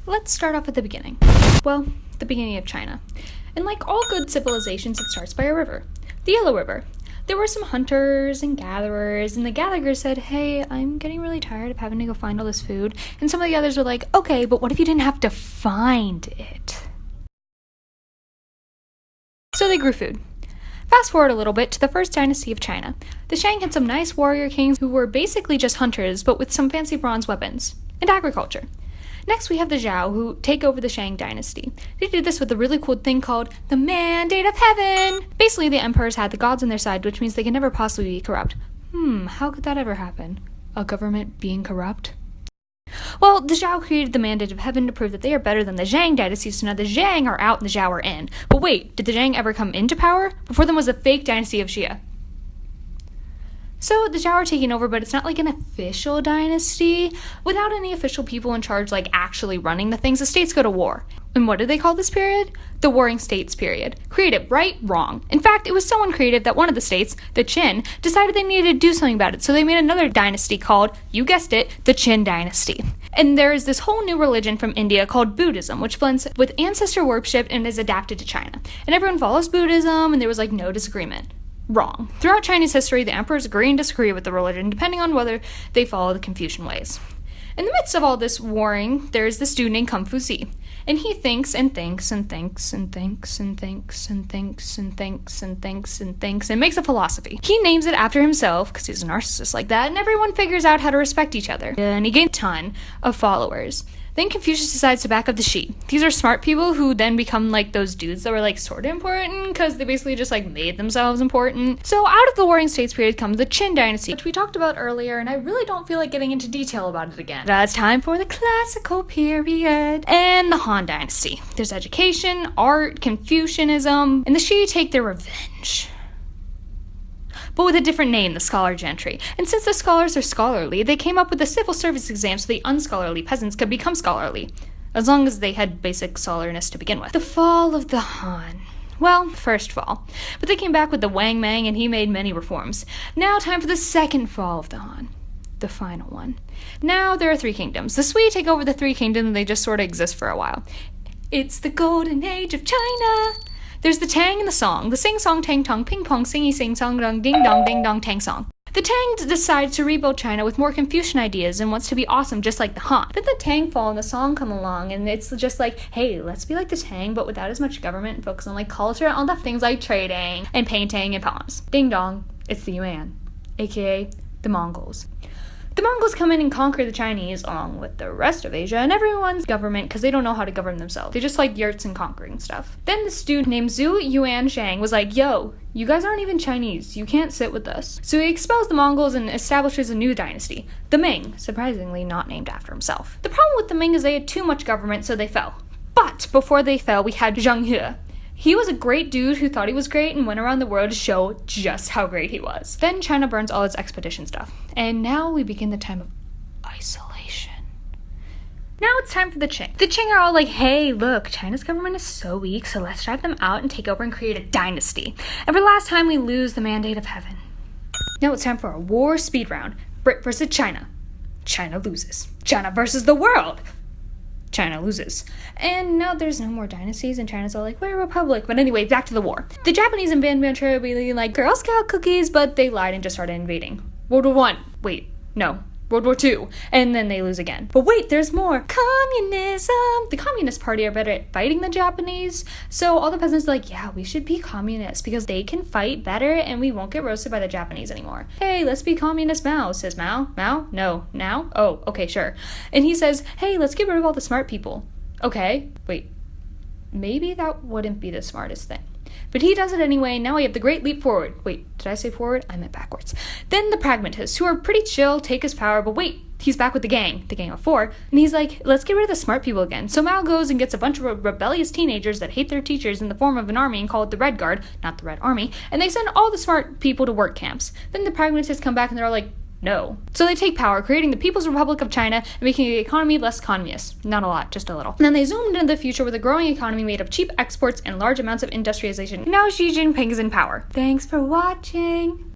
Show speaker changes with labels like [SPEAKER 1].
[SPEAKER 1] Let's start off at the beginning. Well, the beginning of China. And like all good civilizations, it starts by a river. The Yellow River. There were some hunters and gatherers, and the gatherers said, hey, I'm getting really tired of having to go find all this food. And some of the others were like, okay, but what if you didn't have to find it? So they grew food. Fast forward a little bit to the first dynasty of China. The Shang had some nice warrior kings who were basically just hunters, but with some fancy bronze weapons and agriculture. Next, we have the Zhao, who take over the Shang dynasty. They did this with a really cool thing called the Mandate of Heaven. Basically, the emperors had the gods on their side, which means they can never possibly be corrupt. How could that ever happen? A government being corrupt? Well, the Zhao created the Mandate of Heaven to prove that they are better than the Zhang dynasty, so now the Zhang are out and the Zhao are in. But wait, did the Zhang ever come into power? Before them was a fake dynasty of Xia. So the Zhao are taking over, but it's not like an official dynasty. Without any official people in charge, like actually running the things, the states go to war. And what do they call this period? The Warring States period. Creative, right? Wrong. In fact, it was someone creative that one of the states, the Qin, decided they needed to do something about it, so they made another dynasty called, you guessed it, the Qin dynasty. And there is this whole new religion from India called Buddhism, which blends with ancestor worship and is adapted to China. And everyone follows Buddhism, and there was like no disagreement. Wrong. Throughout Chinese history, the emperors agree and disagree with the religion, depending on whether they follow the Confucian ways. In the midst of all this warring, there is this dude named Kung Fu Zi, and he thinks and thinks and thinks and thinks and thinks and thinks and thinks and thinks and thinks and makes a philosophy. He names it after himself, because he's a narcissist like that, and everyone figures out how to respect each other. And he gained a ton of followers. Then Confucius decides to back up the Shi. These are smart people who then become like those dudes that were like sort of important because they basically just like made themselves important. So out of the Warring States period comes the Qin dynasty, which we talked about earlier, and I really don't feel like getting into detail about it again. It's time for the classical period and the Han dynasty. There's education, art, Confucianism, and the Shi take their revenge. But with a different name, the scholar gentry. And since the scholars are scholarly, they came up with a civil service exam so the unscholarly peasants could become scholarly, as long as they had basic scholarness to begin with. The fall of the Han. Well, first fall. But they came back with the Wang Mang and he made many reforms. Now time for the second fall of the Han. The final one. Now there are three kingdoms. The Sui take over the three kingdoms and they just sort of exist for a while. It's the golden age of China. There's the Tang and the Song. The sing-song, tang-tong, ping-pong, singy-sing-song-dong, ding-dong, ding-dong, tang-song. The Tang decides to rebuild China with more Confucian ideas and wants to be awesome just like the Han. Then the Tang fall and the Song come along and it's just like, hey, let's be like the Tang but without as much government and focus on like culture and all the things like trading and painting and poems. Ding-dong, it's the Yuan, aka the Mongols. The Mongols come in and conquer the Chinese along with the rest of Asia and everyone's government because they don't know how to govern themselves. They just like yurts and conquering stuff. Then this dude named Zhu Yuan Shang was like, yo, you guys aren't even Chinese. You can't sit with us. So he expels the Mongols and establishes a new dynasty, the Ming, surprisingly not named after himself. The problem with the Ming is they had too much government, so they fell. But before they fell, we had Zheng He. He was a great dude who thought he was great and went around the world to show just how great he was. Then China burns all its expedition stuff. And now we begin the time of isolation. Now it's time for the Qing. The Qing are all like, hey, look, China's government is so weak, so let's drive them out and take over and create a dynasty. And for the last time, we lose the Mandate of Heaven. Now it's time for a war speed round. Brit versus China. China loses. China versus the world. China loses. And now there's no more dynasties and China's all like, we're a republic. But anyway, back to the war. The Japanese invaded Manchuria really like Girl Scout cookies, but they lied and just started invading. World War I. Wait, no. World War II. And then they lose again. But wait, there's more. Communism. The Communist Party are better at fighting the Japanese. So all the peasants are like, yeah, we should be communists because they can fight better and we won't get roasted by the Japanese anymore. Hey, let's be communist Mao, says Mao. Mao? No. Now? Oh, okay, sure. And he says, hey, let's get rid of all the smart people. Okay, wait. Maybe that wouldn't be the smartest thing. But he does it anyway, and now we have the Great Leap Forward. Wait, did I say forward? I meant backwards. Then the pragmatists, who are pretty chill, take his power, but wait, he's back with the gang of four, and he's like, let's get rid of the smart people again. So Mao goes and gets a bunch of rebellious teenagers that hate their teachers in the form of an army and call it the Red Guard, not the Red Army, and they send all the smart people to work camps. Then the pragmatists come back and they're all like, no. So they take power, creating the People's Republic of China and making the economy less communist. Not a lot, just a little. And then they zoomed into the future with a growing economy made of cheap exports and large amounts of industrialization. Now Xi Jinping is in power. Thanks for watching.